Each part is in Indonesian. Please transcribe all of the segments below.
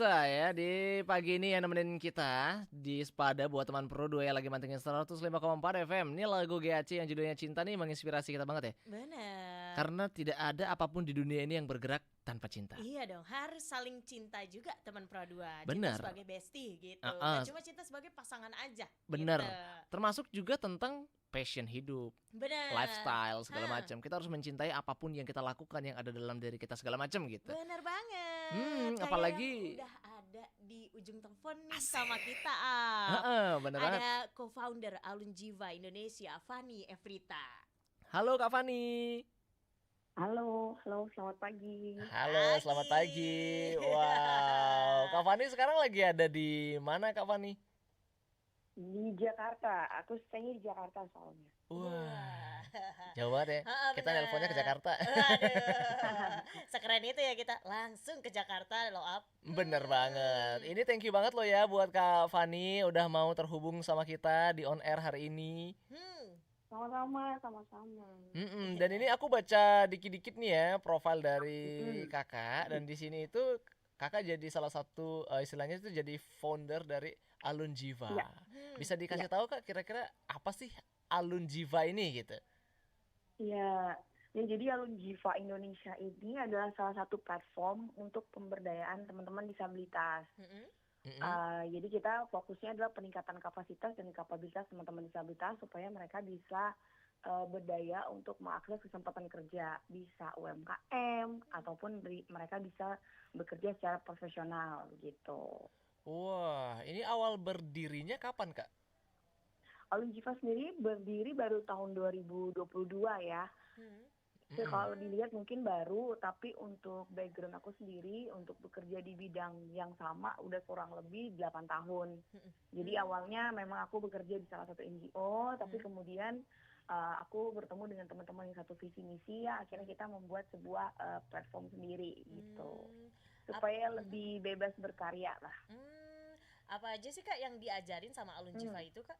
Saya di pagi ini yang nemenin kita di Sepada buat teman Pro 2 yang lagi mantengin 105,4 FM. Ini lagu GAC yang judulnya Cinta nih menginspirasi kita banget ya. Bener. Karena tidak ada apapun di dunia ini yang bergerak tanpa cinta. Iya dong, harus saling cinta juga teman Pro 2. Cinta Bener. sebagai bestie gitu. Uh-uh, Gak cuma cinta sebagai pasangan aja bener. gitu. Termasuk juga tentang passion hidup, Bener. lifestyle segala Hah, macam. Kita harus mencintai apapun yang kita lakukan yang ada dalam diri kita segala macam gitu. bener banget. Kayak yang Apalagi udah ada di ujung telepon nih asik. sama kita. Bener banget. Ada co-founder Alun Jiva Indonesia, Fani Evrita. Halo Kak Fani. Halo, selamat pagi. Halo, selamat pagi. Wow, Kak Fani sekarang lagi ada di mana Kak Fani? Di Jakarta, aku stay di Jakarta soalnya. Wah, jauh banget ya. Kita Bener. nelponnya ke Jakarta. Aduh, sekeren itu ya kita langsung ke Jakarta low up. Bener banget. Ini thank you banget loh ya buat Kak Fani udah mau terhubung sama kita di on air hari ini. Sama-sama. Dan ini aku baca dikit-dikit nih ya profil dari kakak, dan di sini itu kakak jadi salah satu istilahnya itu jadi founder dari Alun Jiva. Ya. Bisa dikasih tahu Kak kira-kira apa sih Alun Jiva ini gitu? Ya, jadi Alun Jiva Indonesia ini adalah salah satu platform untuk pemberdayaan teman-teman disabilitas. Jadi kita fokusnya adalah peningkatan kapasitas dan kapabilitas teman-teman disabilitas supaya mereka bisa berdaya untuk mengakses kesempatan kerja, bisa UMKM ataupun mereka bisa bekerja secara profesional gitu. Wah, ini awal berdirinya kapan Kak? Alun Jiva sendiri berdiri baru tahun 2022 ya. Jadi kalau dilihat mungkin baru, tapi untuk background aku sendiri untuk bekerja di bidang yang sama udah kurang lebih 8 tahun. Jadi awalnya memang aku bekerja di salah satu NGO, tapi kemudian aku bertemu dengan teman-teman yang satu visi misi, ya akhirnya kita membuat sebuah platform sendiri gitu. Supaya lebih bebas berkarya lah. Apa aja sih Kak yang diajarin sama Alun Jiva itu Kak?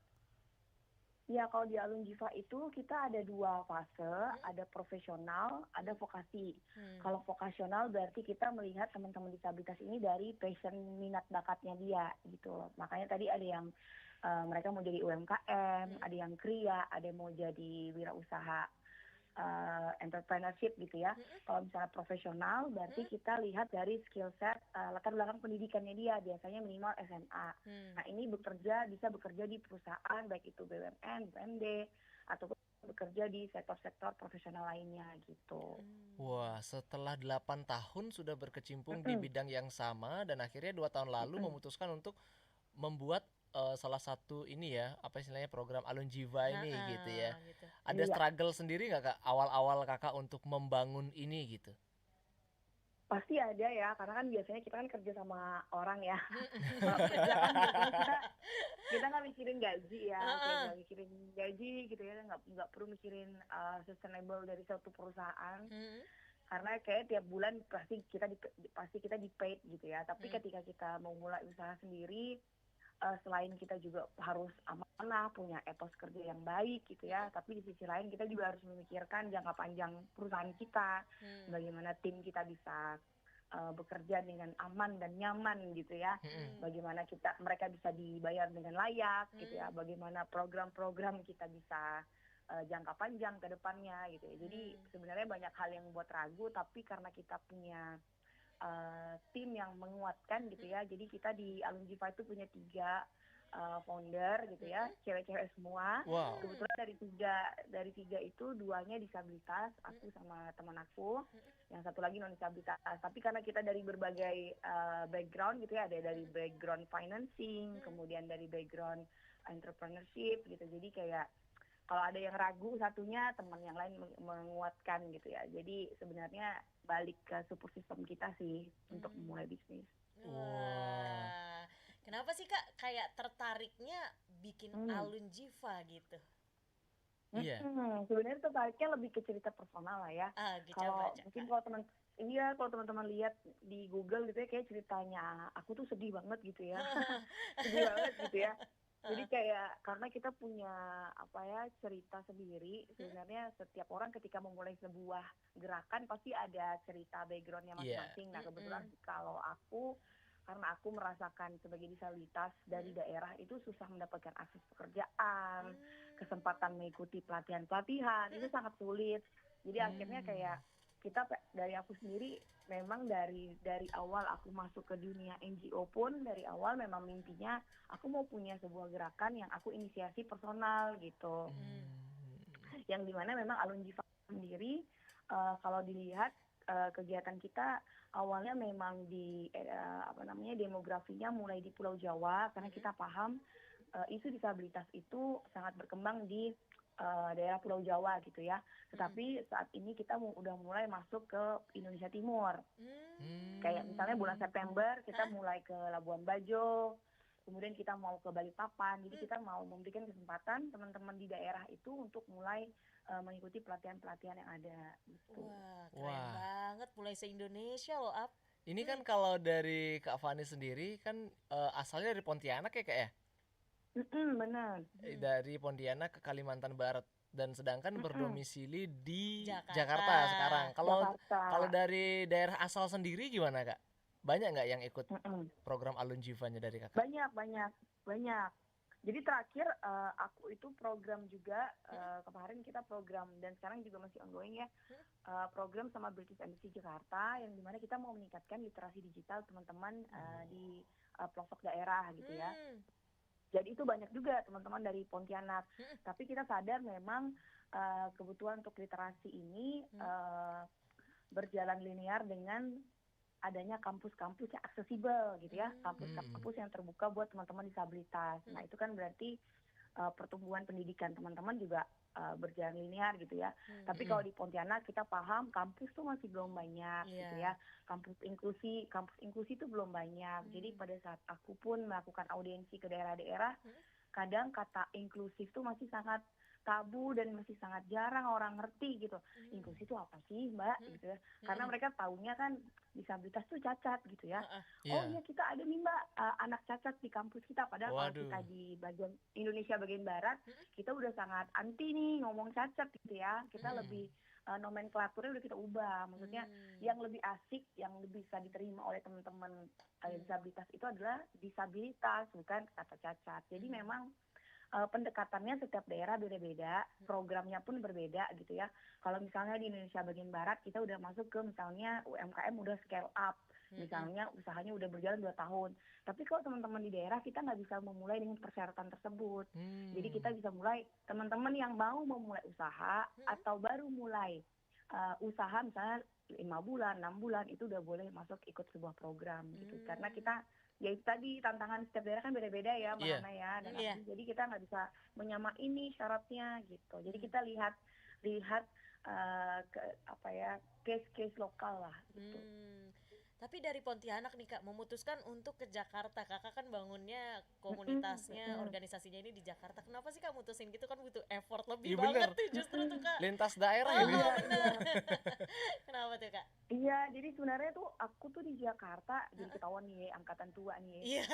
Ya, kalau di Alun Jiva itu kita ada 2 fase, ada profesional, ada vokasi. Kalau vokasional berarti kita melihat teman-teman disabilitas ini dari passion minat bakatnya dia gitu loh. Makanya tadi ada yang mereka mau jadi UMKM, ada yang kriya, ada yang mau jadi wirausaha entrepreneurship gitu ya. Kalau misalnya profesional berarti kita lihat dari skill set latar belakang pendidikannya dia, biasanya minimal SMA. Nah, ini bisa bekerja di perusahaan baik itu BUMN, BUMD ataupun bekerja di sektor-sektor profesional lainnya gitu. Wah, setelah 8 tahun sudah berkecimpung di bidang yang sama dan akhirnya 2 tahun lalu memutuskan untuk membuat salah satu ini ya, apa istilahnya program Alun Jiva ini gitu ya. Gitu. Ada Iya. struggle sendiri nggak Kak awal-awal Kakak untuk membangun ini gitu? Pasti ada ya, karena kan biasanya kita kan kerja sama orang ya. Kalau kerja kan biasanya kita nggak mikirin gaji ya, kayak nggak mikirin gaji gitu ya, nggak perlu mikirin sustainable dari suatu perusahaan. Karena kayak tiap bulan pasti kita di paid gitu ya. Tapi ketika kita mau mulai usaha sendiri, selain kita juga harus amanah, punya etos kerja yang baik gitu ya, tapi di sisi lain kita juga harus memikirkan jangka panjang perusahaan kita, bagaimana tim kita bisa bekerja dengan aman dan nyaman gitu ya, bagaimana mereka bisa dibayar dengan layak gitu ya, bagaimana program-program kita bisa jangka panjang ke depannya gitu ya. Jadi sebenarnya banyak hal yang membuat ragu, tapi karena kita punya tim yang menguatkan gitu ya. Jadi kita di Alun Jiva itu punya 3 founder gitu ya, cewek-cewek semua. Wow. Kebetulan dari tiga itu 2-nya disabilitas, aku sama teman aku, yang satu lagi non disabilitas. Tapi karena kita dari berbagai background gitu ya, ada dari background financing, kemudian dari background entrepreneurship gitu. Jadi kayak kalau ada yang ragu satunya, teman yang lain menguatkan gitu ya. Jadi sebenarnya balik ke support system kita sih untuk memulai bisnis. Wah. Kenapa sih Kak kayak tertariknya bikin Alun Jiva gitu? Iya. Sebenarnya tertariknya lebih ke cerita personal lah ya. Coba Mungkin kalau teman-teman lihat di Google gitu ya, kayak ceritanya aku tuh sedih banget gitu ya. Sedih banget gitu ya. Jadi kayak karena kita punya cerita sendiri, sebenarnya setiap orang ketika memulai sebuah gerakan pasti ada cerita backgroundnya masing-masing. Nah kebetulan kalau aku karena aku merasakan sebagai disabilitas dari daerah itu susah mendapatkan akses pekerjaan, kesempatan mengikuti pelatihan-pelatihan itu sangat sulit. Jadi akhirnya kayak dari aku sendiri memang dari awal aku masuk ke dunia NGO pun dari awal memang mimpinya aku mau punya sebuah gerakan yang aku inisiasi personal gitu. Yang dimana memang Alun Jiva sendiri kalau dilihat kegiatan kita awalnya memang demografinya mulai di Pulau Jawa karena kita paham isu disabilitas itu sangat berkembang di daerah Pulau Jawa gitu ya. Tetapi saat ini kita udah mulai masuk ke Indonesia Timur. Kayak misalnya bulan September kita mulai ke Labuan Bajo, kemudian kita mau ke Balikpapan. Jadi kita mau memberikan kesempatan teman-teman di daerah itu untuk mulai mengikuti pelatihan-pelatihan yang ada gitu. Wah, keren banget, mulai se-Indonesia loh, Ap. Ini kan kalau dari Kak Fani sendiri kan asalnya dari Pontianak ya Kak ya? Benar. Dari Pontianak ke Kalimantan Barat dan sedangkan berdomisili di Jakarta. Jakarta sekarang. Kalau dari daerah asal sendiri gimana Kak? Banyak nggak yang ikut program Alun Jivanya dari Kakak? Banyak. Jadi terakhir aku itu program juga kemarin kita program dan sekarang juga masih ongoing ya program sama British Embassy Jakarta yang dimana kita mau meningkatkan literasi digital teman-teman di pelosok daerah gitu ya. Jadi itu banyak juga teman-teman dari Pontianak. Tapi kita sadar memang kebutuhan untuk literasi ini berjalan linear dengan adanya kampus-kampus yang aksesibel gitu ya, kampus-kampus yang terbuka buat teman-teman disabilitas. Nah itu kan berarti pertumbuhan pendidikan teman-teman juga berjalan linear gitu ya. Tapi kalau di Pontianak kita paham kampus tuh masih belum banyak gitu ya. Kampus inklusi itu belum banyak. Jadi pada saat aku pun melakukan audiensi ke daerah-daerah, kadang kata inklusif tuh masih sangat tabu dan masih sangat jarang orang ngerti gitu. Inklusi itu apa sih Mbak gitu ya. Karena mereka taunya kan disabilitas tuh cacat gitu ya. Oh iya kita ada nih Mbak anak cacat di kampus kita. Padahal kalau kita di bagian Indonesia bagian barat kita udah sangat anti nih ngomong cacat gitu ya. Kita lebih nomenklaturnya udah kita ubah. Maksudnya yang lebih asik, yang lebih bisa diterima oleh teman-teman disabilitas itu adalah disabilitas bukan kata cacat. Jadi memang pendekatannya setiap daerah beda-beda, programnya pun berbeda gitu ya. Kalau misalnya di Indonesia bagian barat kita udah masuk ke misalnya UMKM udah scale up, misalnya usahanya udah berjalan 2 tahun. Tapi kalau teman-teman di daerah kita nggak bisa memulai dengan persyaratan tersebut. Jadi kita bisa mulai teman-teman yang mau memulai usaha atau baru mulai usaha misalnya 5 bulan, 6 bulan itu udah boleh masuk ikut sebuah program gitu. Karena kita ya itu tadi tantangan setiap daerah kan beda-beda ya Mbak Hana ya. Dan jadi kita nggak bisa menyamain ini syaratnya gitu. Jadi kita lihat case-case lokal lah gitu. Tapi dari Pontianak nih Kak, memutuskan untuk ke Jakarta. Kakak kan bangunnya komunitasnya, organisasinya ini di Jakarta. Kenapa sih Kak mutusin gitu, kan butuh effort lebih banget tuh justru tuh Kak. Lintas daerah ya. Bener. Kenapa tuh Kak? Iya, jadi sebenarnya tuh aku tuh di Jakarta, jadi ketahuan nih angkatan tua nih.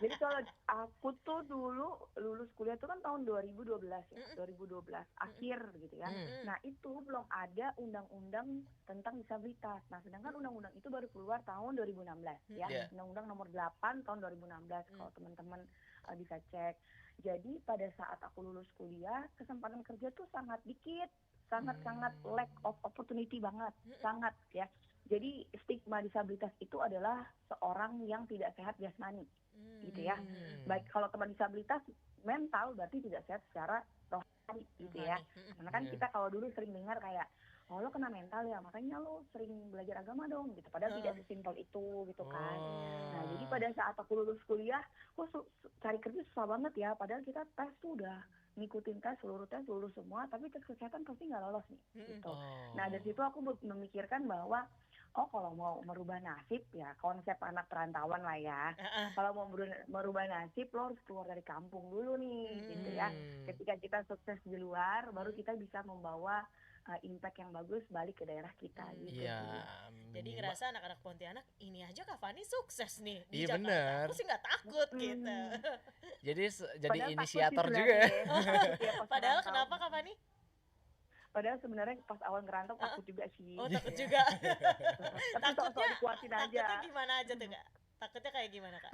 Jadi kalau aku tuh dulu lulus kuliah tuh kan tahun 2012 ya, 2012 akhir gitu ya. Nah itu belum ada undang-undang tentang disabilitas. Nah sedangkan undang-undang itu baru keluar tahun 2016 ya, Undang-Undang nomor 8 tahun 2016 kalau teman-teman bisa cek. Jadi pada saat aku lulus kuliah, kesempatan kerja tuh sangat dikit, sangat lack of opportunity banget, sangat ya. Jadi stigma disabilitas itu adalah seorang yang tidak sehat jasmani, gitu ya. Baik kalau teman disabilitas mental berarti tidak sehat secara rohani, gitu ya. Karena kan kita kalau dulu sering dengar kayak oh lo kena mental ya, makanya lo sering belajar agama dong gitu. Padahal tidak sesimpel itu gitu kan. Nah jadi pada saat aku lulus kuliah, cari kerja susah banget ya. Padahal kita tes tuh udah ngikutin tes, lulus semua, tapi tes kesehatan pasti nggak lolos nih gitu. Nah dari situ aku memikirkan bahwa kalau mau merubah nasib ya konsep anak perantauan lah ya. Kalau mau merubah nasib lo harus keluar dari kampung dulu nih gitu ya. Ketika kita sukses di luar, baru kita bisa membawa impact yang bagus balik ke daerah kita gitu. Jadi ngerasa anak-anak Pontianak ini aja Kak Fani sukses nih di Jakarta. Bener. Aku sih nggak takut gitu. Jadi inisiator juga ya. Padahal kenapa Kak Fani? Padahal sebenarnya pas awal ngerantau takut juga sih. Oh, gitu takut ya. juga. Tapi sok-sok dikuatin aja. Takutnya gimana aja tuh, Kak? Takutnya kayak gimana, Kak?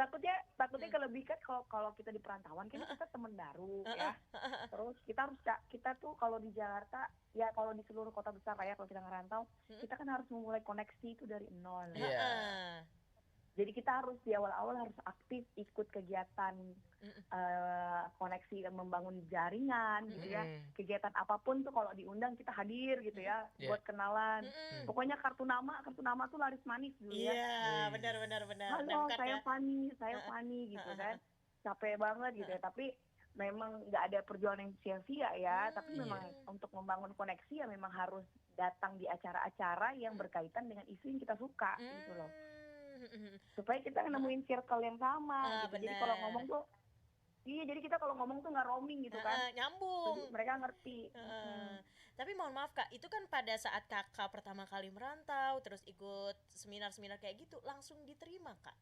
Takutnya kelebih kan kalau kita di perantauan kan kita teman baru ya. Terus kita tuh kalau di Jakarta ya, kalau di seluruh kota besar kayak kalau kita ngerantau, kita kan harus memulai koneksi itu dari nol. Iya. Jadi kita harus di awal-awal harus aktif ikut kegiatan koneksi dan membangun jaringan gitu ya. Kegiatan apapun tuh kalau diundang kita hadir gitu ya, buat kenalan. Pokoknya kartu nama tuh laris manis dulu ya. Iya, benar. Halo, Nangkat saya ya. Fani gitu kan. Capek banget gitu ya, tapi memang nggak ada perjuangan yang sia-sia ya, tapi memang untuk membangun koneksi ya memang harus datang di acara-acara yang berkaitan dengan isu yang kita suka gitu loh. Supaya kita nemuin circle yang sama gitu. Jadi kalau ngomong tuh jadi kita kalau ngomong tuh nggak roaming gitu kan. Nyambung. Jadi mereka ngerti. Tapi mohon maaf Kak, itu kan pada saat Kakak pertama kali merantau terus ikut seminar-seminar kayak gitu langsung diterima Kak?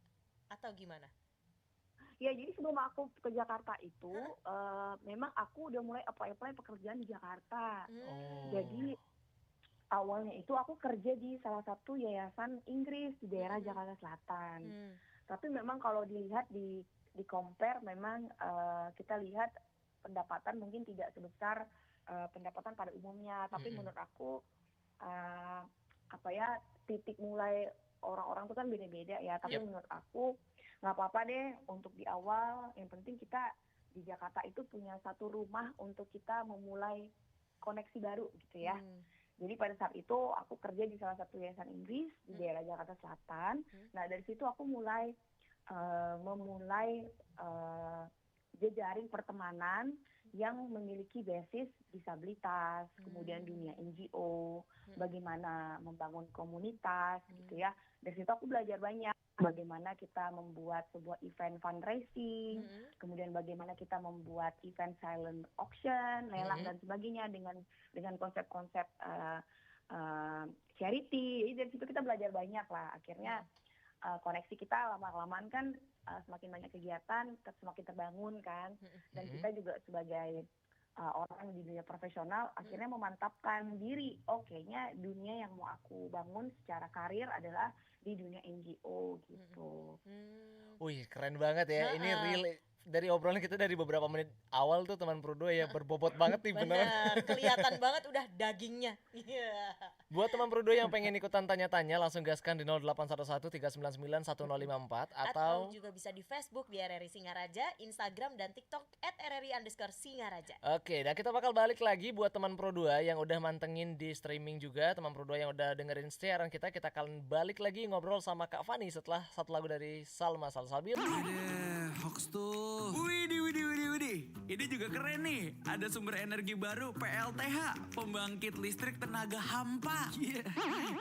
Atau gimana? Ya, jadi sebelum aku ke Jakarta itu memang aku udah mulai apply pekerjaan di Jakarta. Jadi awalnya itu aku kerja di salah satu yayasan Inggris di daerah Jakarta Selatan. Tapi memang kalau dilihat di compare memang kita lihat pendapatan mungkin tidak sebesar pendapatan pada umumnya. Tapi menurut aku titik mulai orang-orang itu kan beda-beda ya. Tapi menurut aku nggak apa-apa deh untuk di awal. Yang penting kita di Jakarta itu punya satu rumah untuk kita memulai koneksi baru gitu ya. Jadi pada saat itu aku kerja di salah satu yayasan Inggris di daerah Jakarta Selatan. Nah dari situ aku memulai jejaring pertemanan yang memiliki basis disabilitas, kemudian dunia NGO, bagaimana membangun komunitas gitu ya. Dari situ aku belajar banyak bagaimana kita membuat sebuah event fundraising, kemudian bagaimana kita membuat event silent auction, lelang dan sebagainya dengan konsep-konsep charity. Jadi dari situ kita belajar banyak lah. Akhirnya koneksi kita lama-kelamaan kan semakin banyak kegiatan, semakin terbangun kan. Dan kita juga sebagai orang di dunia profesional akhirnya memantapkan diri. Kayaknya dunia yang mau aku bangun secara karir adalah di dunia NGO gitu. Wih, keren banget ya. Ini real dari obrolan kita dari beberapa menit awal tuh teman Pro 2 ya berbobot banget nih beneran. Kelihatan banget udah dagingnya. Buat teman Pro 2 yang pengen ikutan tanya-tanya langsung gaskan di 0811 399 1054 atau juga bisa di Facebook di RRI Singaraja, Instagram dan TikTok @RRI_Singaraja. Oke, nah kita bakal balik lagi buat teman Pro 2 yang udah mantengin di streaming juga, teman Pro 2 yang udah dengerin siaran kita akan balik lagi ngobrol sama Kak Fani setelah satu lagu dari Salma Salsabil. Hoax tuh. Widih. Ini juga keren nih. Ada sumber energi baru PLTH, pembangkit listrik tenaga hampa.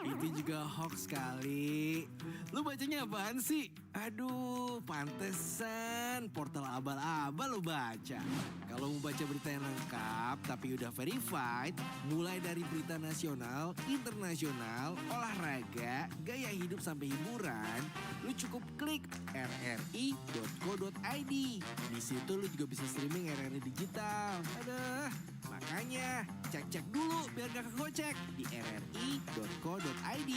Itu juga hoax kali. Lu bacanya apaan sih? Aduh, pantesan portal abal-abal lu baca. Kalau mau baca berita yang lengkap tapi udah verified, mulai dari berita nasional, internasional, olahraga, gaya hidup sampai hiburan, lu cukup klik rri.co.id. Di situ lu juga bisa streaming RRI digital. Makanya cek dulu biar gak kegocek di rri.co.id.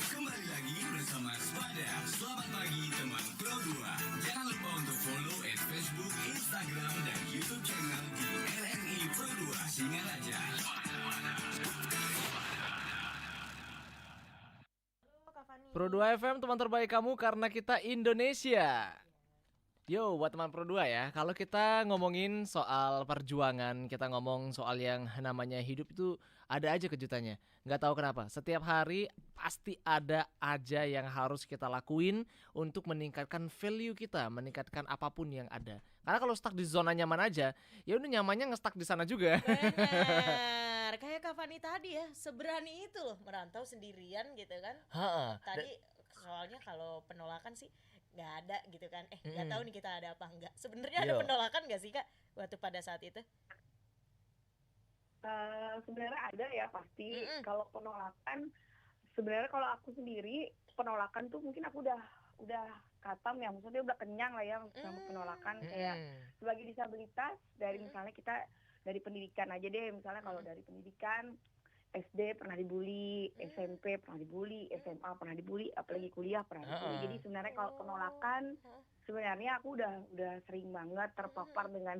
Kembali lagi bersama Spada. Selamat pagi teman Pro 2. Jangan lupa untuk follow Facebook, Instagram, dan YouTube channel di RRI Pro 2 Singaraja. Pro 2 FM teman terbaik kamu karena kita Indonesia. Yo, buat teman Pro 2 ya, kalau kita ngomongin soal perjuangan, kita ngomong soal yang namanya hidup itu ada aja kejutannya. Nggak tahu kenapa, setiap hari pasti ada aja yang harus kita lakuin untuk meningkatkan value kita, meningkatkan apapun yang ada. Karena kalau stuck di zona nyaman aja, ya udah nyamannya nge-stuck di sana juga. Benar, kayak Kak Fani tadi ya, seberani itu loh merantau sendirian gitu kan. Tadi soalnya kalau penolakan sih nggak ada gitu kan. Nggak tahu nih kita ada apa enggak. Sebenarnya ada penolakan nggak sih Kak waktu pada saat itu? Sebenarnya ada ya pasti. Kalau penolakan, sebenarnya kalau aku sendiri penolakan tuh mungkin aku udah udah katam ya, maksudnya udah kenyang lah ya sama penolakan. Kayak sebagai disabilitas dari misalnya kita dari pendidikan aja deh, misalnya kalau dari pendidikan SD pernah dibully, SMP pernah dibully, SMA pernah dibully, apalagi kuliah pernah dibully. Jadi sebenarnya kalau penolakan sebenarnya aku udah sering banget terpapar dengan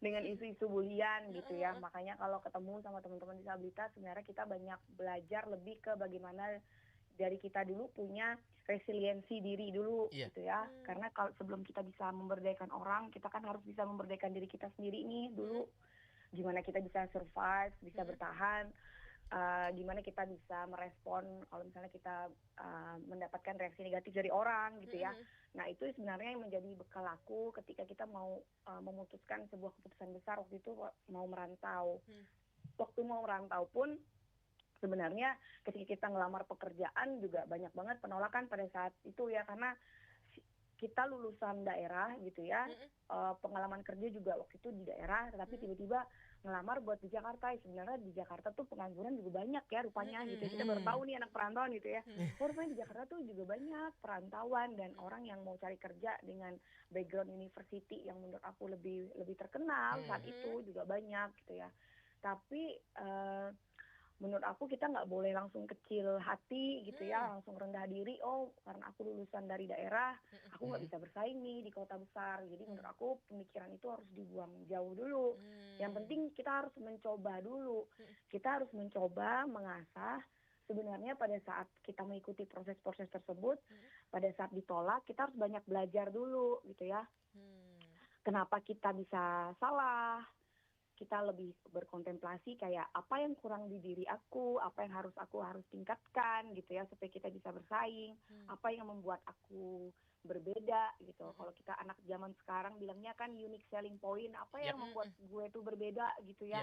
dengan isu-isu bulian gitu ya. Makanya kalau ketemu sama teman-teman disabilitas sebenarnya kita banyak belajar lebih ke bagaimana dari kita dulu punya resiliensi diri dulu gitu ya. Karena kalau sebelum kita bisa memberdayakan orang, kita kan harus bisa memberdayakan diri kita sendiri nih dulu. Gimana kita bisa survive, bisa bertahan. Gimana kita bisa merespon kalau misalnya kita mendapatkan reaksi negatif dari orang gitu ya. Nah itu sebenarnya yang menjadi bekal aku ketika kita mau memutuskan sebuah keputusan besar waktu itu mau merantau. Waktu mau merantau pun sebenarnya ketika kita ngelamar pekerjaan juga banyak banget penolakan pada saat itu ya, karena kita lulusan daerah gitu ya, pengalaman kerja juga waktu itu di daerah, tetapi tiba-tiba ngelamar buat di Jakarta. Sebenarnya di Jakarta tuh pengangguran juga banyak ya rupanya gitu. Kita baru tahu nih anak perantauan gitu ya. Rupanya di Jakarta tuh juga banyak perantauan dan orang yang mau cari kerja dengan background university yang menurut aku lebih terkenal saat itu juga banyak gitu ya. Tapi menurut aku kita nggak boleh langsung kecil hati gitu ya, langsung rendah diri, oh karena aku lulusan dari daerah, aku nggak bisa bersaing nih di kota besar. Jadi menurut aku pemikiran itu harus dibuang jauh dulu. Yang penting kita harus mencoba dulu. Kita harus mencoba mengasah. Sebenarnya pada saat kita mengikuti proses-proses tersebut, pada saat ditolak, kita harus banyak belajar dulu gitu ya. Kenapa kita bisa salah? Kita lebih berkontemplasi kayak apa yang kurang di diri aku, apa yang aku harus tingkatkan gitu ya supaya kita bisa bersaing, apa yang membuat aku berbeda gitu. Kalau kita anak zaman sekarang bilangnya kan unique selling point, apa yang membuat gue tuh berbeda gitu ya.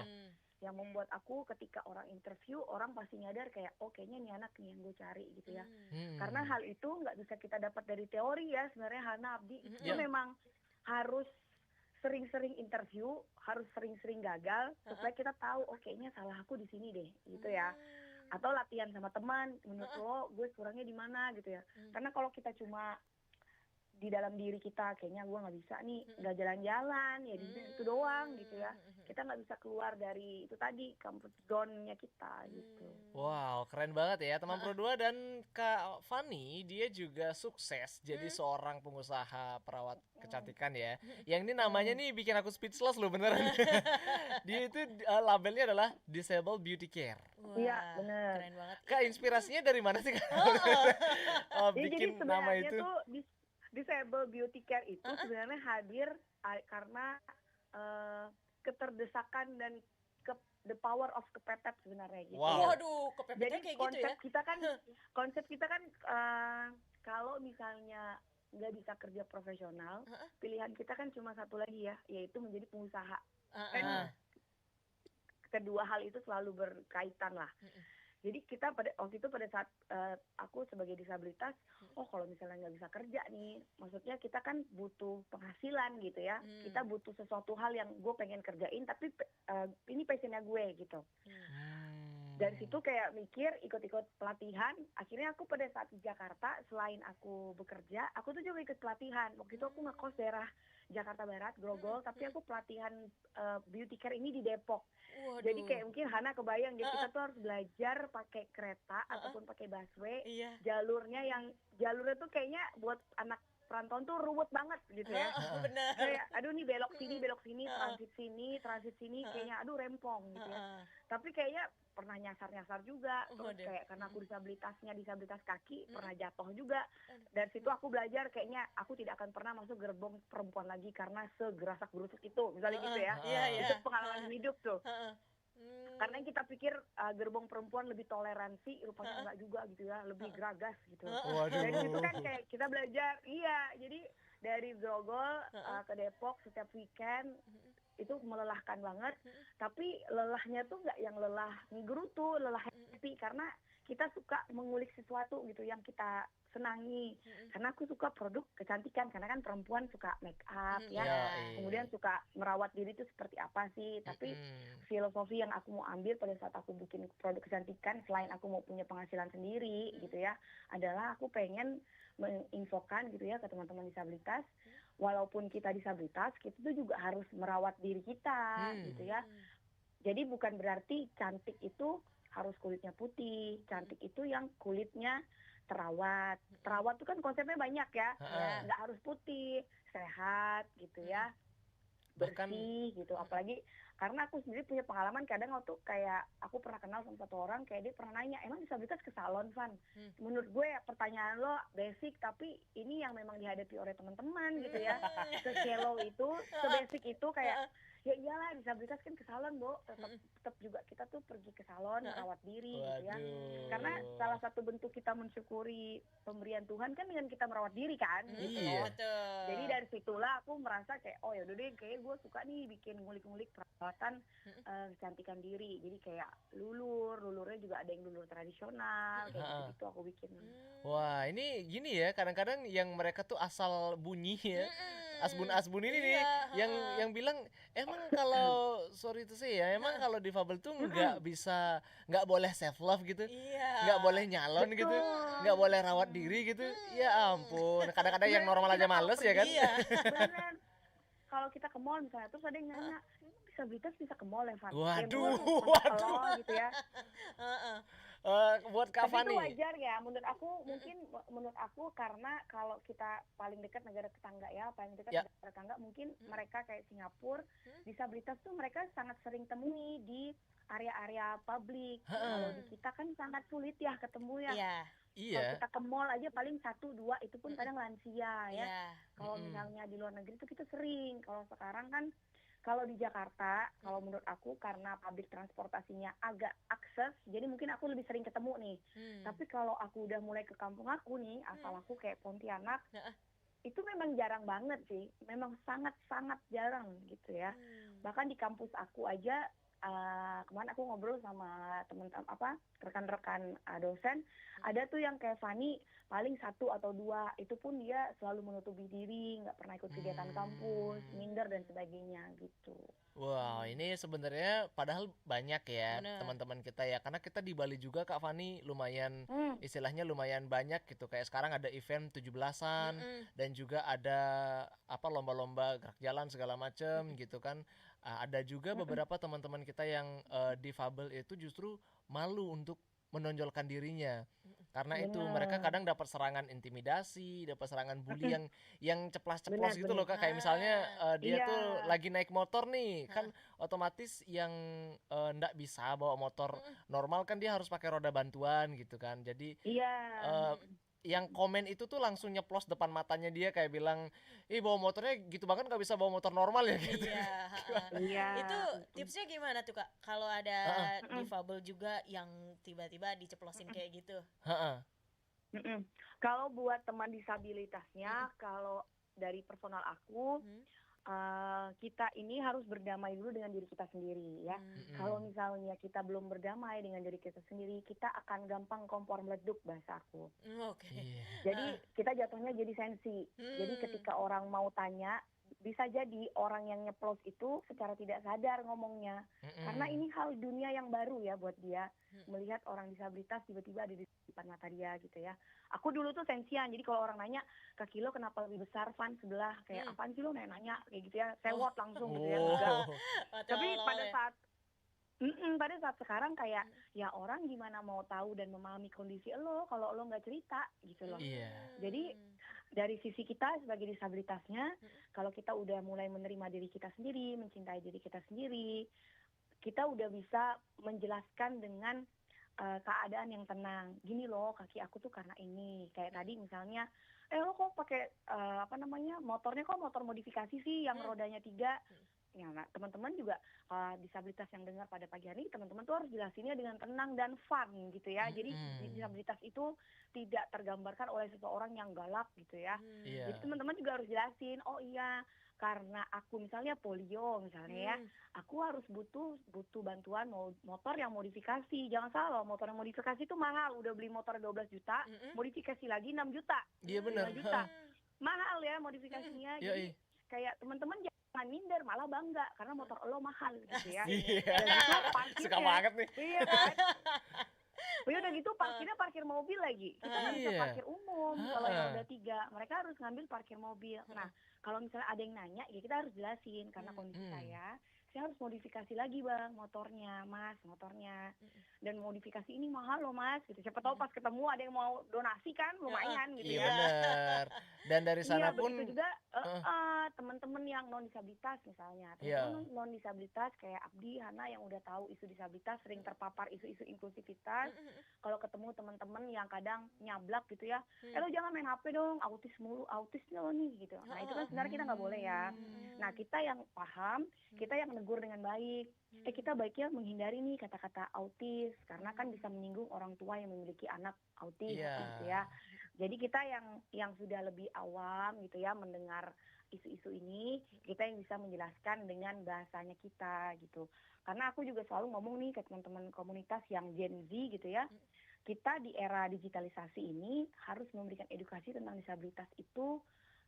Yang membuat aku ketika orang interview, orang pasti nyadar kayak, oh kayaknya nih anak nih yang gue cari gitu ya. Karena hal itu nggak bisa kita dapat dari teori ya sebenarnya Hana, Abdi. Itu memang harus sering-sering interview, harus sering-sering gagal supaya kita tahu oh kayaknya salah aku di sini deh gitu ya. Atau latihan sama teman, menurut lo gue kurangnya di mana gitu ya. Karena kalau kita cuma di dalam diri kita kayaknya gue nggak bisa nih, nggak jalan-jalan ya di situ doang gitu ya. Kita nggak bisa keluar dari itu tadi comfort zone-nya kita gitu. Wow, keren banget ya teman Pro 2. Dan Kak Fani dia juga sukses jadi seorang pengusaha perawat kecantikan ya. Yang ini namanya nih bikin aku speechless loh beneran. Dia itu labelnya adalah Disable Beauty Care. Iya benar. Keren banget. Kak inspirasinya dari mana sih Kak? Bikin jadi nama sebenarnya itu. tuh Disable Beauty Care itu sebenarnya hadir karena keterdesakan dan the power of kepepet sebenarnya gitu. Wow. Waduh, kepepetnya Jadi kayak gitu ya. konsep kita kan kalau misalnya nggak bisa kerja profesional, pilihan kita kan cuma satu lagi ya, yaitu menjadi pengusaha. Kan kedua hal itu selalu berkaitan lah. Jadi kita waktu itu pada saat aku sebagai disabilitas, oh kalau misalnya nggak bisa kerja nih, maksudnya kita kan butuh penghasilan gitu ya. Kita butuh sesuatu hal yang gue pengen kerjain, tapi ini passionnya gue gitu. Dari situ kayak mikir, ikut-ikut pelatihan. Akhirnya aku pada saat di Jakarta, selain aku bekerja, aku tuh juga ikut pelatihan. Waktu itu aku ngekos daerah Jakarta Barat, Grogol, tapi aku pelatihan beauty care ini di Depok. Waduh. Jadi kayak mungkin Hana kebayang ya, kita tuh harus belajar pakai kereta ataupun pakai busway. Jalurnya tuh kayaknya buat anak perantauan tuh ruwet banget gitu ya. Benar. Kayak aduh nih belok sini, transit sini, kayaknya aduh rempong gitu ya. Tapi kayaknya pernah nyasar juga, terus kayak karena aku disabilitas kaki, pernah jatuh juga. Dari situ aku belajar kayaknya aku tidak akan pernah masuk gerbong perempuan lagi karena segerasak-gerusuk itu, misalnya gitu ya. Itu pengalaman hidup tuh. Karena kita pikir gerbong perempuan lebih toleransi, rupanya enggak juga gitu ya, lebih geragas gitu. Dari situ kan kayak kita belajar, jadi dari Grogol ke Depok setiap weekend itu melelahkan banget, tapi lelahnya tuh nggak yang lelah ngegerutu, lelah happy, karena kita suka mengulik sesuatu gitu yang kita senangi. Karena aku suka produk kecantikan, karena kan perempuan suka make up kemudian suka merawat diri itu seperti apa sih. Tapi filosofi yang aku mau ambil pada saat aku bikin produk kecantikan, selain aku mau punya penghasilan sendiri gitu ya, adalah aku pengen menginfokan gitu ya ke teman-teman disabilitas, walaupun kita disabilitas, kita tuh juga harus merawat diri kita gitu ya. Jadi bukan berarti cantik itu harus kulitnya putih, cantik itu yang kulitnya terawat. Terawat itu kan konsepnya banyak ya, nggak harus putih, sehat gitu ya, Bahkan bersih gitu. Apalagi karena aku sendiri punya pengalaman, kadang waktu kayak aku pernah kenal sama satu orang, kayak dia pernah nanya, emang disabilitas ke salon, Van? Menurut gue ya pertanyaan lo basic, tapi ini yang memang dihadapi oleh teman-teman gitu ya. Se-shallow itu, se-basic itu kayak ya iyalah disabilitas kan ke salon, Bo. Tetap juga kita tuh pergi ke salon merawat diri gitu ya. Karena salah satu bentuk kita mensyukuri pemberian Tuhan kan dengan kita merawat diri kan gitu loh. Jadi dari situlah aku merasa kayak oh ya udah deh, kayak gue suka nih bikin ngulik-ngulik perawatan kecantikan diri. Jadi kayak lulurnya juga ada yang lulur tradisional kayak gitu aku bikin. Wah, ini gini ya, kadang-kadang yang mereka tuh asal bunyi ya. Asbun-asbun ini nih yang bilang emang kalau sorry itu sih ya, emang kalau difabel tuh nggak boleh self love gitu, nggak boleh nyalon gitu, nggak boleh rawat diri gitu. Ya ampun, kadang-kadang yang normal aja males ya kan. Bener. Kalau kita ke mall misalnya, terus ada yang nanya, emang disabilitas bisa ke mall ya, Van? Waduh. Gitu ya. Buat Kak Tapi itu Fani. wajar ya, menurut aku karena kalau kita paling dekat negara tetangga ya, paling dekat negara tetangga mungkin mereka kayak Singapura, disabilitas tuh mereka sangat sering temui di area-area publik. Kalau di kita kan sangat sulit ya ketemu ya. Kalau kita ke mall aja paling 1-2 itu pun kadang lansia ya. Kalau misalnya di luar negeri tuh kita sering. Kalau sekarang kan kalau di Jakarta, kalau menurut aku karena public transportasinya agak akses, jadi mungkin aku lebih sering ketemu nih. Tapi kalau aku udah mulai ke kampung aku nih, asal aku kayak Pontianak, itu memang jarang banget sih. Memang sangat-sangat jarang gitu ya. Bahkan di kampus aku aja, kemarin aku ngobrol sama teman-teman rekan-rekan dosen, ada tuh yang kayak Fani paling 1 atau 2, itu pun dia selalu menutupi diri, nggak pernah ikut kegiatan kampus, minder dan sebagainya gitu. Wow, ini sebenarnya padahal banyak ya teman-teman kita ya, karena kita di Bali juga Kak Fani lumayan istilahnya lumayan banyak gitu. Kayak sekarang ada event 17-an dan juga ada lomba-lomba gerak jalan segala macem gitu kan. Ada juga beberapa teman-teman kita yang difabel itu justru malu untuk menonjolkan dirinya. Karena itu mereka kadang dapat serangan intimidasi, dapat serangan bully yang ceplas-ceplos gitu loh Kak. Kayak misalnya dia tuh lagi naik motor nih, kan otomatis yang ndak bisa bawa motor normal kan dia harus pakai roda bantuan gitu kan. Jadi yang komen itu tuh langsung nyeplos depan matanya dia kayak bilang, ih bawa motornya gitu banget nggak bisa bawa motor normal ya gitu. Itu tipsnya gimana tuh Kak? Kalau ada difabel juga yang tiba-tiba diceplosin kayak gitu. Kalau buat teman disabilitasnya, kalau dari personal aku, kita ini harus berdamai dulu dengan diri kita sendiri ya. Kalau misalnya kita belum berdamai dengan diri kita sendiri, kita akan gampang kompor meleduk bahasa aku. Jadi kita jatuhnya jadi sensi. Jadi ketika orang mau tanya, bisa jadi orang yang nyeplos itu secara tidak sadar ngomongnya. Karena ini hal dunia yang baru ya buat dia, melihat orang disabilitas tiba-tiba ada di depan mata dia gitu ya. Aku dulu tuh sensian, jadi kalau orang nanya, kaki lo kenapa lebih besar, Van, sebelah, kayak apaan sih lo nanya kayak gitu ya, sewot langsung gitu ya. Tapi pada saat sekarang kayak ya orang gimana mau tahu dan memahami kondisi lo kalau lo nggak cerita gitu loh. Jadi dari sisi kita sebagai disabilitasnya, kalau kita udah mulai menerima diri kita sendiri, mencintai diri kita sendiri, kita udah bisa menjelaskan dengan keadaan yang tenang. Gini loh, kaki aku tuh karena ini. Kayak tadi misalnya, lo kok pakai motornya kok motor modifikasi sih yang rodanya 3. Ya, nah, teman-teman juga disabilitas yang dengar pada pagi hari, teman-teman tuh harus jelasinnya dengan tenang dan fun gitu ya. Jadi disabilitas itu tidak tergambarkan oleh seseorang yang galak gitu ya. Jadi teman-teman juga harus jelasin, oh iya karena aku misalnya polio misalnya ya, aku harus butuh bantuan motor yang modifikasi. Jangan salah, motor yang modifikasi itu mahal. Udah beli motor 12 juta, modifikasi lagi 6 juta. Iya benar. 5 juta. Mahal ya modifikasinya. Jadi kayak teman-teman jangan minder, malah bangga karena motor lo mahal gitu ya. Suka banget nih. Iya kan? Udah gitu parkirnya parkir mobil lagi. Kita nggak bisa Iya. parkir umum kalau yang Heeh. udah 3. Mereka harus ngambil parkir mobil. Nah, kalau misalnya ada yang nanya, ya kita harus jelasin karena kondisi saya harus modifikasi lagi bang motornya, mas motornya. Dan modifikasi ini mahal loh mas. Gitu. Siapa tahu pas ketemu ada yang mau donasi kan, lumayan gitu Iya ya. benar. Dan dari sana Iya, pun begitu juga heeh. teman-teman yang non disabilitas misalnya. Iya. Teman-teman non disabilitas kayak Abdi, Hana yang udah tahu isu disabilitas, sering terpapar isu-isu inklusivitas. Kalau ketemu teman-teman yang kadang nyablak gitu ya, lo jangan main HP dong, autis mulu, autis lo nih gitu. Nah itu kan sebenarnya kita nggak boleh ya. Nah kita yang paham, kita yang negur dengan baik. Kita baiknya menghindari nih kata-kata autis karena kan bisa menyinggung orang tua yang memiliki anak autis gitu ya. Jadi kita yang sudah lebih awam gitu ya mendengar isu-isu ini, kita yang bisa menjelaskan dengan bahasanya kita gitu. Karena aku juga selalu ngomong nih ke teman-teman komunitas yang Gen Z gitu ya. Kita di era digitalisasi ini harus memberikan edukasi tentang disabilitas itu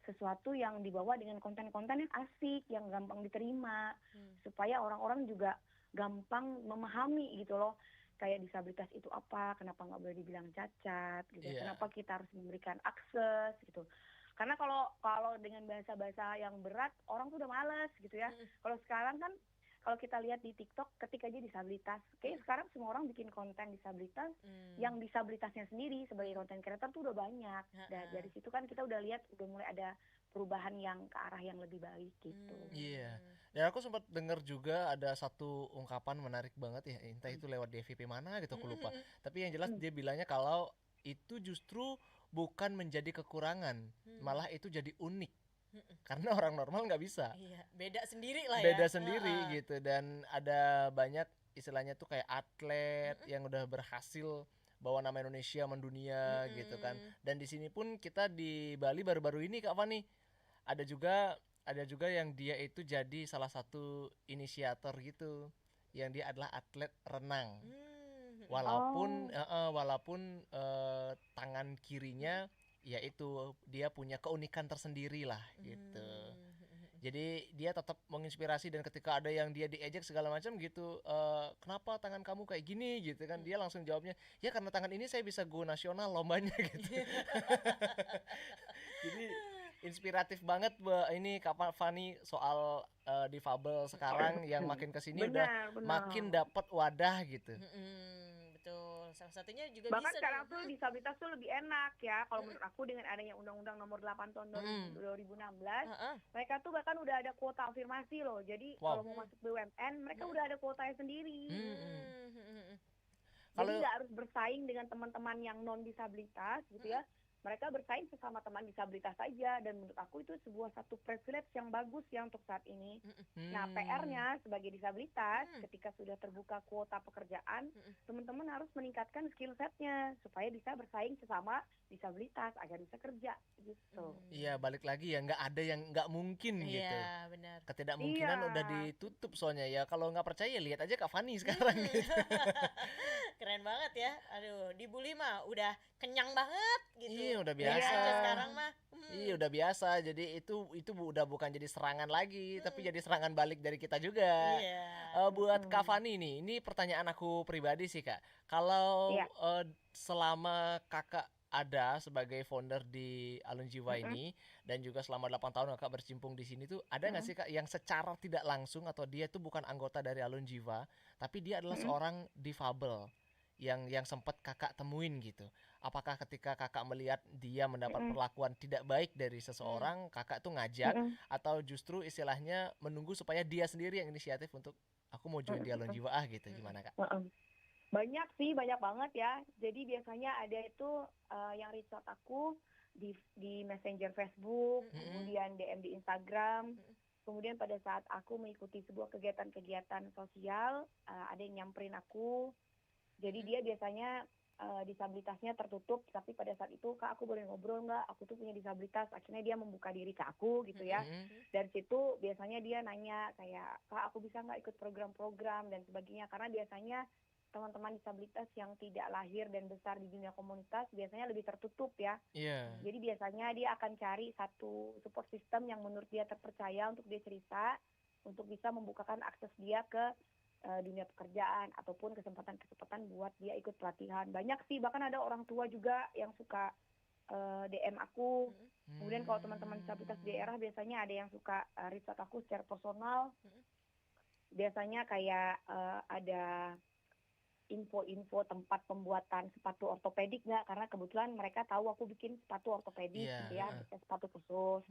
sesuatu yang dibawa dengan konten-konten yang asik, yang gampang diterima, supaya orang-orang juga gampang memahami gitu loh. Kayak disabilitas itu apa, kenapa nggak boleh dibilang cacat gitu, kenapa kita harus memberikan akses gitu. Karena kalau dengan bahasa-bahasa yang berat, orang tuh udah males gitu ya. Kalau sekarang kan, kalau kita lihat di TikTok, ketik aja disabilitas. Kayaknya sekarang semua orang bikin konten disabilitas, yang disabilitasnya sendiri sebagai konten creator tuh udah banyak. Dan dari situ kan kita udah lihat, udah mulai ada perubahan yang ke arah yang lebih baik gitu. Iya. Dan aku sempat dengar juga ada satu ungkapan menarik banget ya, entah itu lewat DVP mana gitu aku lupa. Tapi yang jelas dia bilangnya kalau itu justru bukan menjadi kekurangan, malah itu jadi unik. Karena orang normal nggak bisa. Iya, beda sendiri lah ya. Beda sendiri gitu. Dan ada banyak istilahnya tuh kayak atlet yang udah berhasil bawa nama Indonesia mendunia gitu kan. Dan di sini pun kita di Bali baru-baru ini Kak Fani ada juga yang dia itu jadi salah satu inisiator gitu, yang dia adalah atlet renang. Walaupun tangan kirinya yaitu dia punya keunikan tersendiri lah gitu. Jadi dia tetap menginspirasi, dan ketika ada yang dia diejek segala macam gitu, kenapa tangan kamu kayak gini gitu kan, dia langsung jawabnya, ya karena tangan ini saya bisa go nasional lombanya gitu. Jadi inspiratif banget ini Kak Fani soal difabel sekarang yang makin kesini udah makin dapat wadah gitu. Betul, salah satunya juga bahkan bisa sekarang tuh disabilitas tuh lebih enak ya kalau menurut aku dengan adanya Undang-Undang Nomor 8 tahun 2016. Mereka tuh bahkan udah ada kuota afirmasi loh, jadi kalau mau masuk BUMN mereka udah ada kuotanya sendiri. Jadi nggak harus bersaing dengan teman-teman yang non disabilitas gitu ya. Mereka bersaing sesama teman disabilitas saja, dan menurut aku itu sebuah satu privilege yang bagus ya untuk saat ini. Nah, PR-nya sebagai disabilitas ketika sudah terbuka kuota pekerjaan, teman-teman harus meningkatkan skill set-nya supaya bisa bersaing sesama disabilitas agar bisa kerja gitu. Iya, balik lagi ya, nggak ada yang nggak mungkin gitu. Iya, benar. Ketidakmungkinan udah ditutup soalnya ya. Kalau nggak percaya lihat aja Kak Fani sekarang gitu. Keren banget ya. Aduh, dibully mah udah kenyang banget gitu. Iya, udah biasa. Sekarang mah. Iya, udah biasa. Jadi itu udah bukan jadi serangan lagi, tapi jadi serangan balik dari kita juga. Iya. Buat Kak Fani nih, ini pertanyaan aku pribadi sih Kak. Kalau selama Kakak ada sebagai founder di Alun Jiwa ini, dan juga selama 8 tahun Kakak bercimpung di sini tuh, ada nggak sih Kak yang secara tidak langsung, atau dia tuh bukan anggota dari Alun Jiwa, tapi dia adalah seorang difabel yang sempat Kakak temuin gitu? Apakah ketika Kakak melihat dia mendapat perlakuan tidak baik dari seseorang, Kakak tuh ngajak, atau justru istilahnya menunggu supaya dia sendiri yang inisiatif untuk aku mau join di Alun Jiwa gitu, gimana Kak? Banyak sih, banyak banget ya. Jadi biasanya ada itu yang reach out aku di Messenger Facebook, kemudian DM di Instagram. Kemudian pada saat aku mengikuti sebuah kegiatan-kegiatan sosial, ada yang nyamperin aku. Jadi dia biasanya disabilitasnya tertutup, tapi pada saat itu, Kak aku boleh ngobrol nggak? Aku tuh punya disabilitas. Akhirnya dia membuka diri ke aku gitu ya. Dari situ biasanya dia nanya kayak, Kak aku bisa nggak ikut program-program dan sebagainya. Karena biasanya teman-teman disabilitas yang tidak lahir dan besar di dunia komunitas biasanya lebih tertutup ya. Jadi biasanya dia akan cari satu support system yang menurut dia terpercaya untuk dia cerita, untuk bisa membukakan akses dia ke dunia pekerjaan ataupun kesempatan-kesempatan buat dia ikut pelatihan. Banyak sih, bahkan ada orang tua juga yang suka DM aku. Kemudian kalau teman-teman disabilitas di daerah biasanya ada yang suka reach out aku secara personal. Biasanya kayak ada info-info tempat pembuatan sepatu ortopedik nggak, karena kebetulan mereka tahu aku bikin sepatu ortopedik gitu ya, sepatu khusus.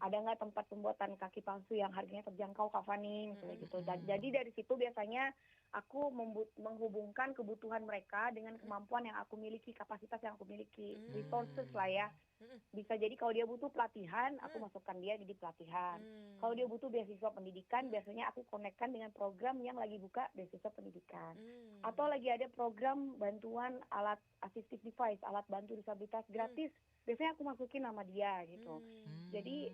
Ada nggak tempat pembuatan kaki palsu yang harganya terjangkau, Kak Fani, misalnya gitu. Dan jadi dari situ biasanya aku menghubungkan kebutuhan mereka dengan kemampuan yang aku miliki, kapasitas yang aku miliki, resources lah ya. Bisa jadi kalau dia butuh pelatihan, aku masukkan dia di pelatihan. Kalau dia butuh beasiswa pendidikan, biasanya aku konekkan dengan program yang lagi buka beasiswa pendidikan. Atau lagi ada program bantuan alat assistive device, alat bantu disabilitas gratis, biasanya aku masukin nama dia gitu. Jadi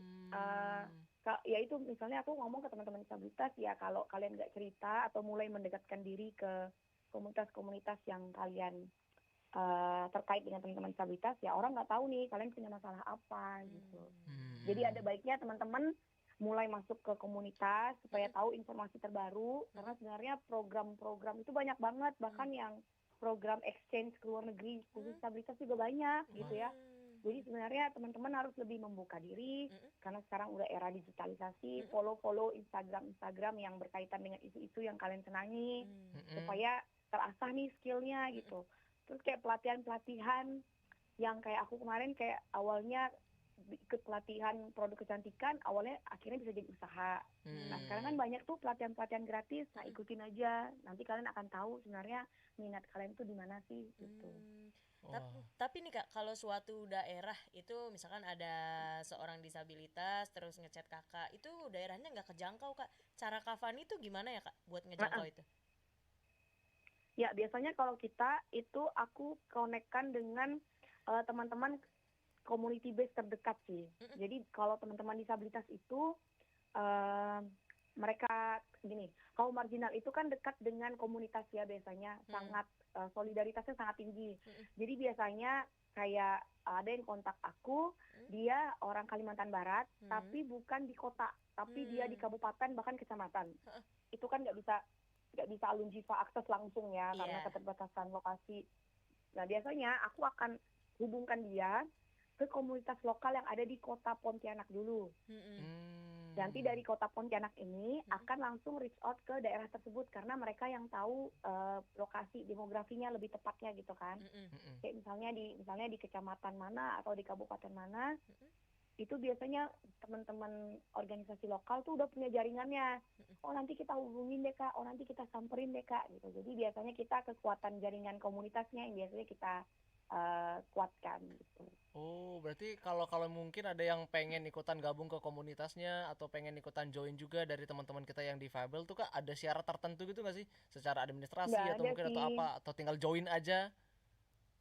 ya itu, misalnya aku ngomong ke teman-teman disabilitas, ya kalau kalian nggak cerita atau mulai mendekatkan diri ke komunitas-komunitas yang kalian terkait dengan teman-teman disabilitas, ya orang nggak tahu nih kalian punya masalah apa gitu. Jadi ada baiknya teman-teman mulai masuk ke komunitas supaya tahu informasi terbaru, karena sebenarnya program-program itu banyak banget, bahkan yang program exchange ke luar negeri khusus disabilitas juga banyak gitu ya. Jadi sebenarnya teman-teman harus lebih membuka diri, karena sekarang udah era digitalisasi, follow Instagram yang berkaitan dengan isu-isu yang kalian senangi, supaya terasah nih skillnya gitu. Terus kayak pelatihan-pelatihan yang kayak aku kemarin, kayak awalnya ikut pelatihan produk kecantikan, awalnya akhirnya bisa jadi usaha. Nah sekarang kan banyak tuh pelatihan-pelatihan gratis, nah ikutin aja, nanti kalian akan tahu sebenarnya minat kalian tuh di mana sih gitu. Tapi nih Kak, kalau suatu daerah itu misalkan ada seorang disabilitas terus ngechat kakak, itu daerahnya nggak kejangkau Kak, cara Kak Fani itu gimana ya Kak buat ngejangkau itu? Ya biasanya kalau kita itu aku konekkan dengan teman-teman community base terdekat sih. Jadi kalau teman-teman disabilitas itu mereka gini, kaum marginal itu kan dekat dengan komunitas ya biasanya, sangat solidaritasnya sangat tinggi. Jadi biasanya kayak ada yang kontak aku, dia orang Kalimantan Barat, tapi bukan di kota, tapi dia di kabupaten bahkan kecamatan. Itu kan nggak bisa Alunjiva akses langsung ya, karena keterbatasan lokasi. Nah biasanya aku akan hubungkan dia ke komunitas lokal yang ada di kota Pontianak dulu. Nanti dari kota Pontianak ini akan langsung reach out ke daerah tersebut, karena mereka yang tahu lokasi demografinya lebih tepatnya gitu kan. Kayak misalnya di kecamatan mana atau di kabupaten mana, itu biasanya teman-teman organisasi lokal tuh udah punya jaringannya. Oh nanti kita hubungin deh Kak, oh nanti kita samperin deh Kak gitu. Jadi biasanya kita kekuatan jaringan komunitasnya yang biasanya kita kuatkan gitu. Oh, berarti kalau mungkin ada yang pengen ikutan gabung ke komunitasnya atau pengen ikutan join juga dari teman-teman kita yang difabel tuh Kak, ada syarat tertentu gitu nggak sih? Secara administrasi Nggak atau ada mungkin sih. atau apa, atau tinggal join aja?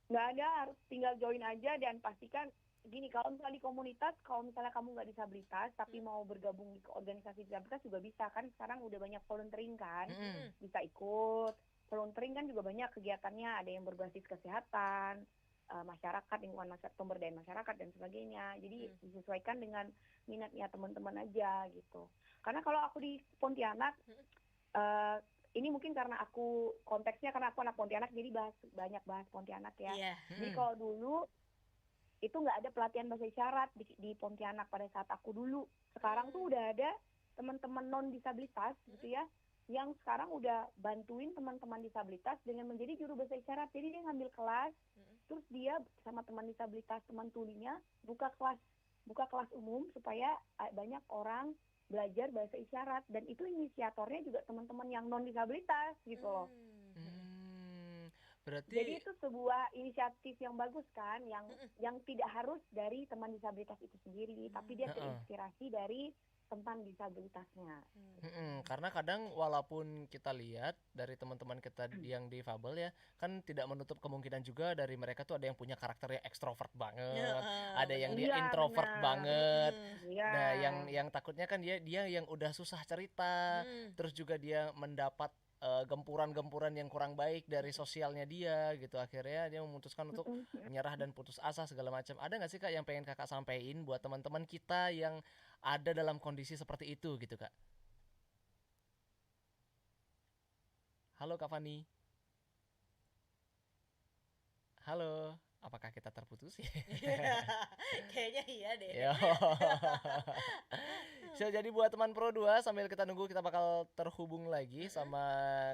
Nggak ada, harus tinggal join aja. Dan pastikan gini, kalau misalnya di komunitas, kalau misalnya kamu nggak disabilitas tapi mau bergabung di organisasi disabilitas juga bisa kan. Sekarang udah banyak volunteering kan, bisa ikut. Volunteering kan juga banyak kegiatannya, ada yang berbasis kesehatan, masyarakat, lingkungan masyarakat, pemberdayaan masyarakat dan sebagainya. Jadi disesuaikan dengan minatnya teman-teman aja gitu. Karena kalau aku di Pontianak, ini mungkin karena aku konteksnya karena aku anak Pontianak, jadi banyak bahas Pontianak ya. Jadi kalau dulu itu nggak ada pelatihan bahasa isyarat di Pontianak pada saat aku dulu. Sekarang tuh udah ada teman-teman non disabilitas gitu ya, yang sekarang udah bantuin teman-teman disabilitas dengan menjadi juru bahasa isyarat. Jadi dia ngambil kelas, terus dia sama teman disabilitas, teman tulinya buka kelas umum supaya banyak orang belajar bahasa isyarat, dan itu inisiatornya juga teman-teman yang non disabilitas gitu loh. Berarti jadi itu sebuah inisiatif yang bagus kan, yang tidak harus dari teman disabilitas itu sendiri, tapi dia terinspirasi dari teman disabilitasnya. Karena kadang walaupun kita lihat dari teman-teman kita yang difabel ya, kan tidak menutup kemungkinan juga dari mereka tuh ada yang punya karakternya ekstrovert banget, ada yang dia introvert banget. Nah, yang takutnya kan dia yang udah susah cerita, terus juga dia mendapat gempuran-gempuran yang kurang baik dari sosialnya dia gitu, akhirnya dia memutuskan untuk menyerah dan putus asa segala macam. Ada nggak sih Kak yang pengen Kakak sampaikan buat teman-teman kita yang ada dalam kondisi seperti itu gitu Kak? Halo Kak Fani. Halo, apakah kita terputus ya? Kayaknya iya deh. Ya. So, jadi buat teman Pro 2 sambil kita nunggu kita bakal terhubung lagi sama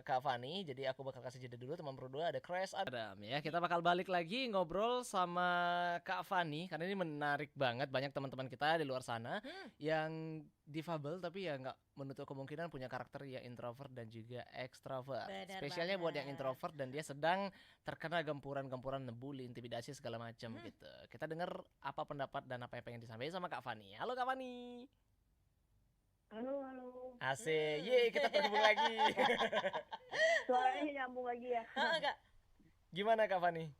Kak Fani. Jadi aku bakal kasih jeda dulu teman Pro 2 ada Crash Adam ya. Kita bakal balik lagi ngobrol sama Kak Fani karena ini menarik banget, banyak teman-teman kita di luar sana yang difabel tapi ya nggak menutup kemungkinan punya karakter yang introvert dan juga ekstrovert. Benar Spesialnya buat yang banget. introvert dan dia sedang terkena gempuran-gempuran nebuli, intimidasi segala macam gitu. Kita dengar apa pendapat dan apa yang pengen disampaikan sama Kak Fani. Halo Kak Fani. Halo, halo. Asik, yeay kita terhubung lagi. Suaranya nyambung lagi ya. Kak. Gimana Kak Fani?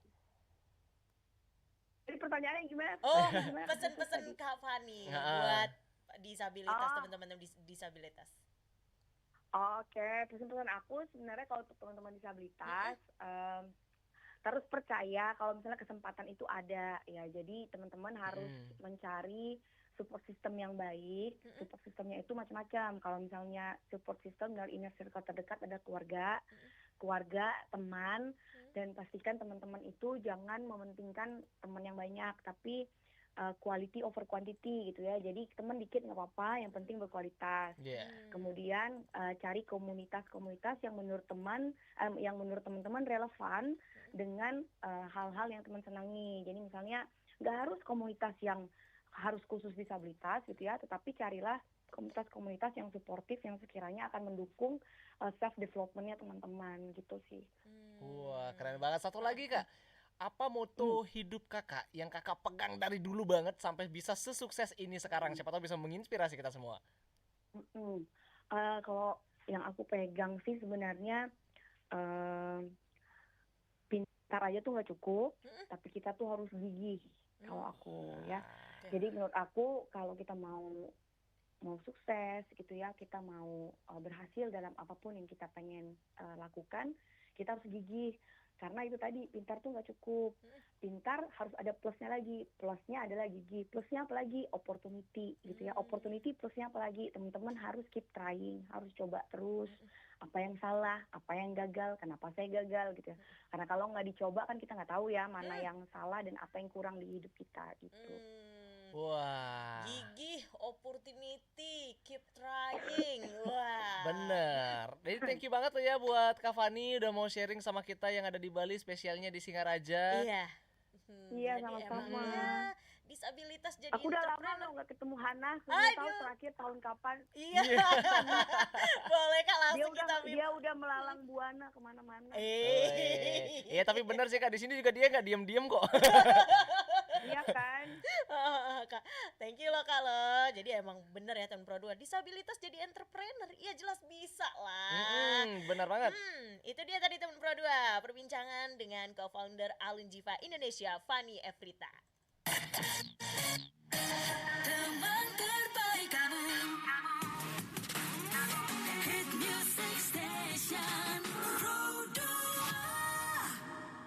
Jadi pertanyaannya gimana? Oh, Gimana? pesen-pesen Kak Fani Ha. buat disabilitas, Oh. teman-teman disabilitas. Oke, pesan-pesan aku sebenarnya kalau untuk teman-teman disabilitas, terus percaya kalau misalnya kesempatan itu ada ya. Jadi teman-teman harus mencari support system yang baik. Support systemnya itu macam-macam. Kalau misalnya support system dari inner circle terdekat ada keluarga, teman, dan pastikan teman-teman itu jangan mementingkan teman yang banyak, tapi quality over quantity gitu ya. Jadi teman dikit nggak apa-apa, yang penting berkualitas. Iya. Kemudian cari komunitas-komunitas yang menurut teman-teman relevan dengan hal-hal yang teman senangi. Jadi misalnya nggak harus komunitas yang harus khusus disabilitas gitu ya, tetapi carilah komunitas-komunitas yang suportif yang sekiranya akan mendukung self developmentnya teman-teman gitu sih. Wah, keren banget. Satu lagi Kak, apa moto hidup Kakak yang Kakak pegang dari dulu banget sampai bisa sesukses ini sekarang? Siapa tahu bisa menginspirasi kita semua. Kalau yang aku pegang sih sebenarnya pintar aja tuh nggak cukup, tapi kita tuh harus gigih. Kalau aku ya, jadi menurut aku kalau kita mau sukses gitu ya, kita mau berhasil dalam apapun yang kita pengen lakukan, kita harus gigih. Karena itu tadi, pintar tuh nggak cukup. Pintar harus ada plusnya lagi. Plusnya adalah gigih. Plusnya apa lagi? Opportunity gitu ya. Opportunity plusnya apa lagi? Teman-teman harus keep trying, harus coba terus. Apa yang salah, apa yang gagal, kenapa saya gagal gitu ya. Karena kalau nggak dicoba kan kita nggak tahu ya mana yang salah dan apa yang kurang di hidup kita gitu. Wah. Gigih, opportunity, keep trying. Wah. Bener. Jadi thank you banget loh ya buat Kak Fani udah mau sharing sama kita yang ada di Bali, spesialnya di Singaraja. Iya. Iya, Jadi sama-sama. emang ya, disabilitas jadi Aku udah lama entrepreneur. loh nggak ketemu Hana. Nggak tahu Aduh. terakhir tahun kapan. Iya. Boleh Kak langsung kita Dia udah melalang buana kemana-mana. Iya tapi bener sih Kak, di sini juga dia nggak diem-diem kok. Iya kan? Kak, thank you loh Kak loh. Jadi emang bener ya teman Pro 2, disabilitas jadi entrepreneur. Iya jelas bisa lah. Bener banget. Itu dia tadi teman Pro 2, perbincangan dengan co-founder Alun Jiva Indonesia, Fani Efrita.